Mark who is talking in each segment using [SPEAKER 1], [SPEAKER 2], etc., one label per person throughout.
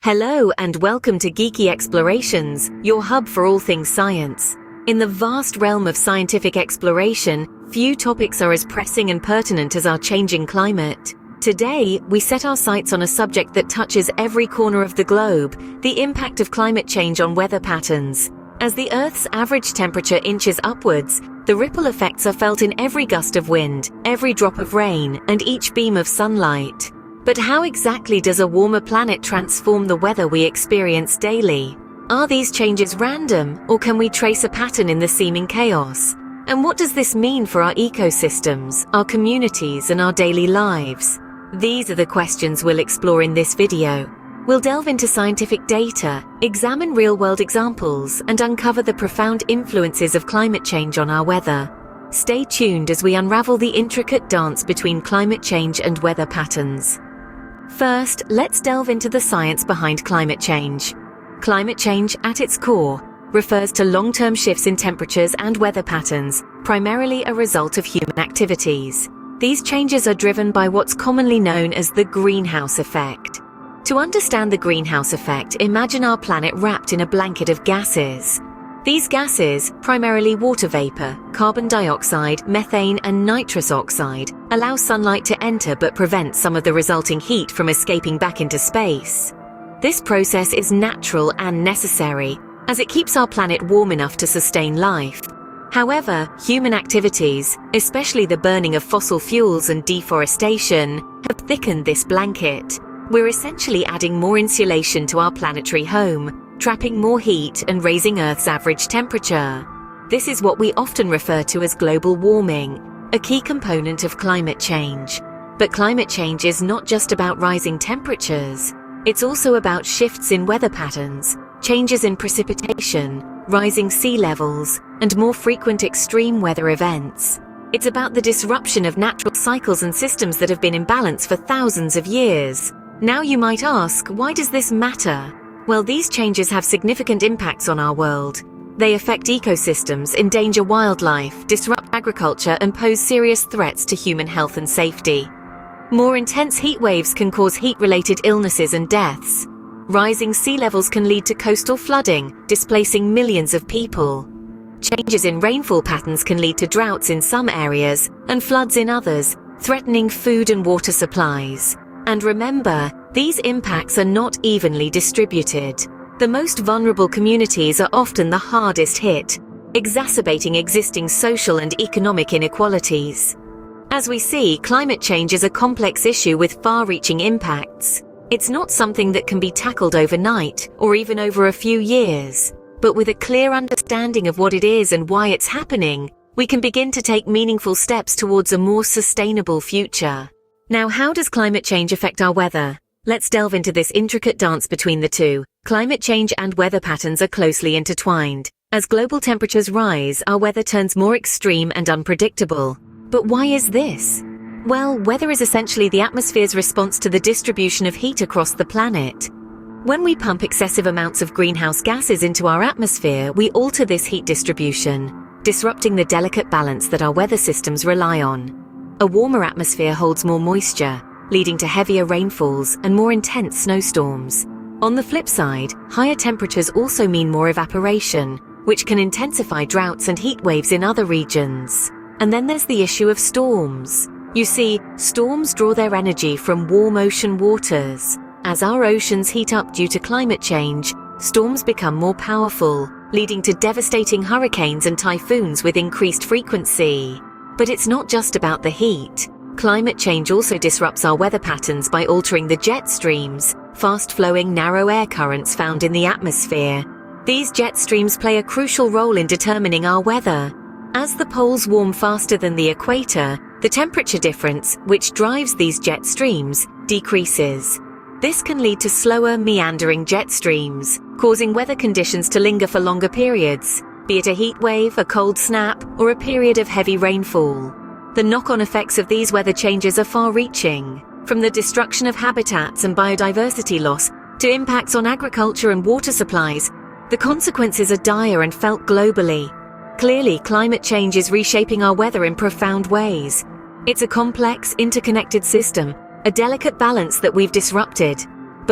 [SPEAKER 1] Hello and welcome to Geeky Explorations, your hub for all things science. In the vast realm of scientific exploration, few topics are as pressing and pertinent as our changing climate. Today, we set our sights on a subject that touches every corner of the globe, the impact of climate change on weather patterns. As the Earth's average temperature inches upwards, the ripple effects are felt in every gust of wind, every drop of rain, and each beam of sunlight. But how exactly does a warmer planet transform the weather we experience daily? Are these changes random, or can we trace a pattern in the seeming chaos? And what does this mean for our ecosystems, our communities, and our daily lives? These are the questions we'll explore in this video. We'll delve into scientific data, examine real-world examples, and uncover the profound influences of climate change on our weather. Stay tuned as we unravel the intricate dance between climate change and weather patterns. First, let's delve into the science behind climate change. Climate change, at its core, refers to long-term shifts in temperatures and weather patterns, primarily a result of human activities. These changes are driven by what's commonly known as the greenhouse effect. To understand the greenhouse effect, imagine our planet wrapped in a blanket of gases. These gases, primarily water vapor, carbon dioxide, methane, and nitrous oxide, allow sunlight to enter but prevent some of the resulting heat from escaping back into space. This process is natural and necessary, as it keeps our planet warm enough to sustain life. However, human activities, especially the burning of fossil fuels and deforestation, have thickened this blanket. We're essentially adding more insulation to our planetary home, trapping more heat and raising Earth's average temperature. This is what we often refer to as global warming, a key component of climate change. But climate change is not just about rising temperatures. It's also about shifts in weather patterns, changes in precipitation, rising sea levels, and more frequent extreme weather events. It's about the disruption of natural cycles and systems that have been in balance for thousands of years. Now you might ask, why does this matter? Well, these changes have significant impacts on our world. They affect ecosystems, endanger wildlife, disrupt agriculture, and pose serious threats to human health and safety. More intense heat waves can cause heat-related illnesses and deaths. Rising sea levels can lead to coastal flooding, displacing millions of people. Changes in rainfall patterns can lead to droughts in some areas and floods in others, threatening food and water supplies. And remember, these impacts are not evenly distributed. The most vulnerable communities are often the hardest hit, exacerbating existing social and economic inequalities. As we see, climate change is a complex issue with far-reaching impacts. It's not something that can be tackled overnight, or even over a few years. But with a clear understanding of what it is and why it's happening, we can begin to take meaningful steps towards a more sustainable future. Now, how does climate change affect our weather? Let's delve into this intricate dance between the two. Climate change and weather patterns are closely intertwined. As global temperatures rise, our weather turns more extreme and unpredictable. But why is this? Well, weather is essentially the atmosphere's response to the distribution of heat across the planet. When we pump excessive amounts of greenhouse gases into our atmosphere, we alter this heat distribution, disrupting the delicate balance that our weather systems rely on. A warmer atmosphere holds more moisture, leading to heavier rainfalls and more intense snowstorms. On the flip side, higher temperatures also mean more evaporation, which can intensify droughts and heat waves in other regions. And then there's the issue of storms. You see, storms draw their energy from warm ocean waters. As our oceans heat up due to climate change, storms become more powerful, leading to devastating hurricanes and typhoons with increased frequency. But it's not just about the heat. Climate change also disrupts our weather patterns by altering the jet streams, fast-flowing narrow air currents found in the atmosphere. These jet streams play a crucial role in determining our weather. As the poles warm faster than the equator, the temperature difference, which drives these jet streams, decreases. This can lead to slower, meandering jet streams, causing weather conditions to linger for longer periods, be it a heat wave, a cold snap, or a period of heavy rainfall. The knock-on effects of these weather changes are far-reaching, from the destruction of habitats and biodiversity loss to impacts on agriculture and water supplies. The consequences are dire and felt globally. Clearly, climate change is reshaping our weather in profound ways. It's a complex, interconnected system, a delicate balance that we've disrupted.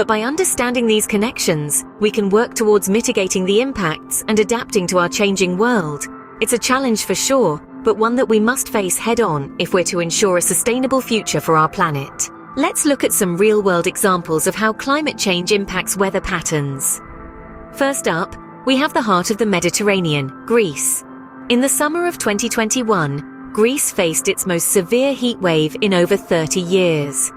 [SPEAKER 1] But by understanding these connections, we can work towards mitigating the impacts and adapting to our changing world. It's a challenge for sure, but one that we must face head-on if we're to ensure a sustainable future for our planet. Let's look at some real-world examples of how climate change impacts weather patterns. First up, we have the heart of the Mediterranean, Greece. In the summer of 2021, Greece faced its most severe heat wave in over 30 years.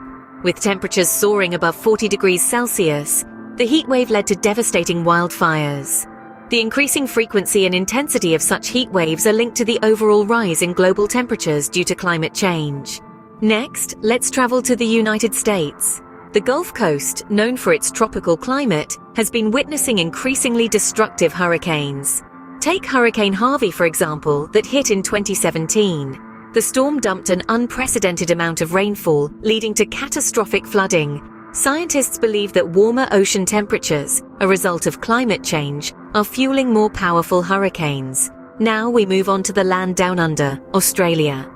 [SPEAKER 1] With temperatures soaring above 40 degrees Celsius, the heat wave led to devastating wildfires. The increasing frequency and intensity of such heat waves are linked to the overall rise in global temperatures due to climate change. Next, let's travel to the United States. The Gulf Coast, known for its tropical climate, has been witnessing increasingly destructive hurricanes. Take Hurricane Harvey, for example, that hit in 2017. The storm dumped an unprecedented amount of rainfall, leading to catastrophic flooding. Scientists believe that warmer ocean temperatures, a result of climate change, are fueling more powerful hurricanes. Now we move on to the land down under, Australia.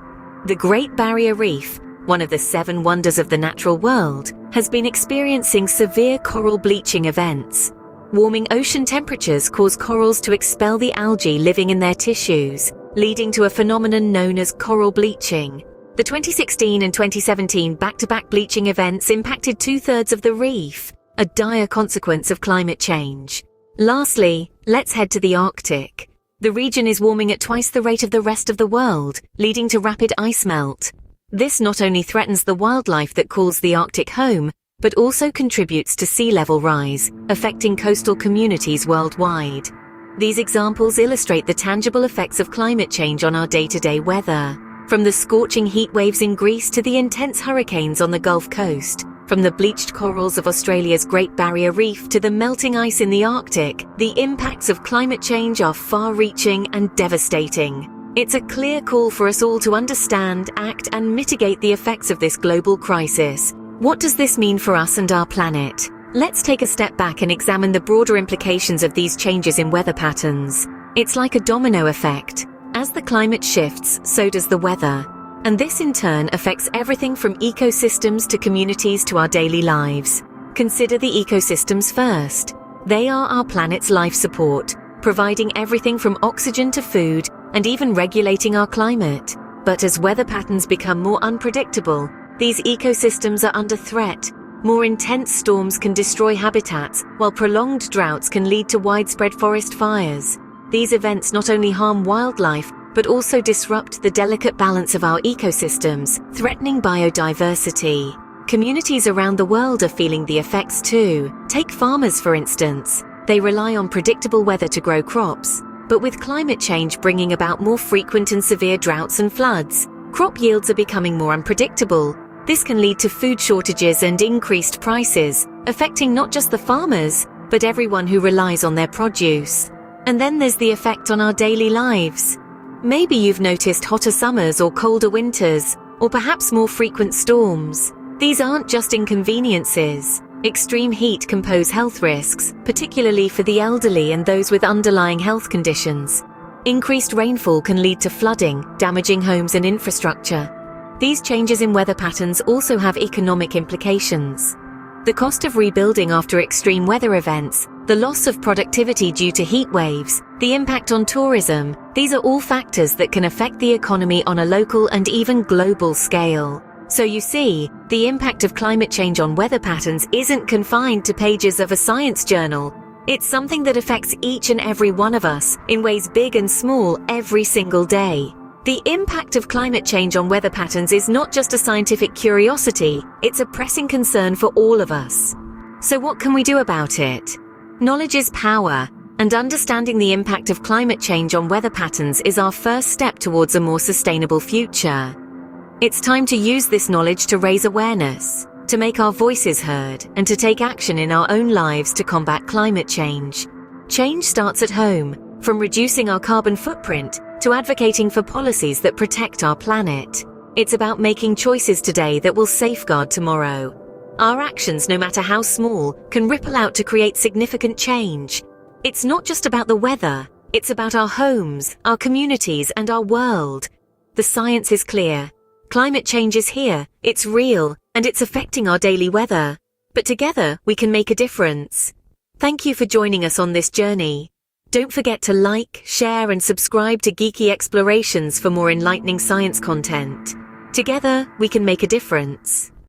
[SPEAKER 1] The Great Barrier Reef, one of the 7 wonders of the natural world, has been experiencing severe coral bleaching events. Warming ocean temperatures cause corals to expel the algae living in their tissues, leading to a phenomenon known as coral bleaching. The 2016 and 2017 back-to-back bleaching events impacted 2/3 of the reef, a dire consequence of climate change. Lastly, let's head to the Arctic. The region is warming at twice the rate of the rest of the world, leading to rapid ice melt. This not only threatens the wildlife that calls the Arctic home, but also contributes to sea level rise, affecting coastal communities worldwide. These examples illustrate the tangible effects of climate change on our day-to-day weather. From the scorching heat waves in Greece to the intense hurricanes on the Gulf Coast, from the bleached corals of Australia's Great Barrier Reef to the melting ice in the Arctic, the impacts of climate change are far-reaching and devastating. It's a clear call for us all to understand, act, and mitigate the effects of this global crisis. What does this mean for us and our planet? Let's take a step back and examine the broader implications of these changes in weather patterns. It's like a domino effect. As the climate shifts, so does the weather. And this in turn affects everything from ecosystems to communities to our daily lives. Consider the ecosystems first. They are our planet's life support, providing everything from oxygen to food and even regulating our climate. But as weather patterns become more unpredictable, these ecosystems are under threat. More intense storms can destroy habitats, while prolonged droughts can lead to widespread forest fires. These events not only harm wildlife, but also disrupt the delicate balance of our ecosystems, threatening biodiversity. Communities around the world are feeling the effects too. Take farmers, for instance. They rely on predictable weather to grow crops. But with climate change bringing about more frequent and severe droughts and floods, crop yields are becoming more unpredictable. This can lead to food shortages and increased prices, affecting not just the farmers, but everyone who relies on their produce. And then there's the effect on our daily lives. Maybe you've noticed hotter summers or colder winters, or perhaps more frequent storms. These aren't just inconveniences. Extreme heat can pose health risks, particularly for the elderly and those with underlying health conditions. Increased rainfall can lead to flooding, damaging homes and infrastructure. These changes in weather patterns also have economic implications. The cost of rebuilding after extreme weather events, the loss of productivity due to heat waves, the impact on tourism, these are all factors that can affect the economy on a local and even global scale. So you see, the impact of climate change on weather patterns isn't confined to pages of a science journal. It's something that affects each and every one of us in ways big and small every single day. The impact of climate change on weather patterns is not just a scientific curiosity, it's a pressing concern for all of us. So what can we do about it? Knowledge is power, and understanding the impact of climate change on weather patterns is our first step towards a more sustainable future. It's time to use this knowledge to raise awareness, to make our voices heard, and to take action in our own lives to combat climate change. Change starts at home, from reducing our carbon footprint to advocating for policies that protect our planet. It's about making choices today that will safeguard tomorrow. Our actions, no matter how small, can ripple out to create significant change. It's not just about the weather, it's about our homes, our communities, and our world. The science is clear. Climate change is here, it's real, and it's affecting our daily weather. but together we can make a difference. Thank you for joining us on this journey. Don't forget to like, share, and subscribe to Geeky Explorations for more enlightening science content. Together, we can make a difference.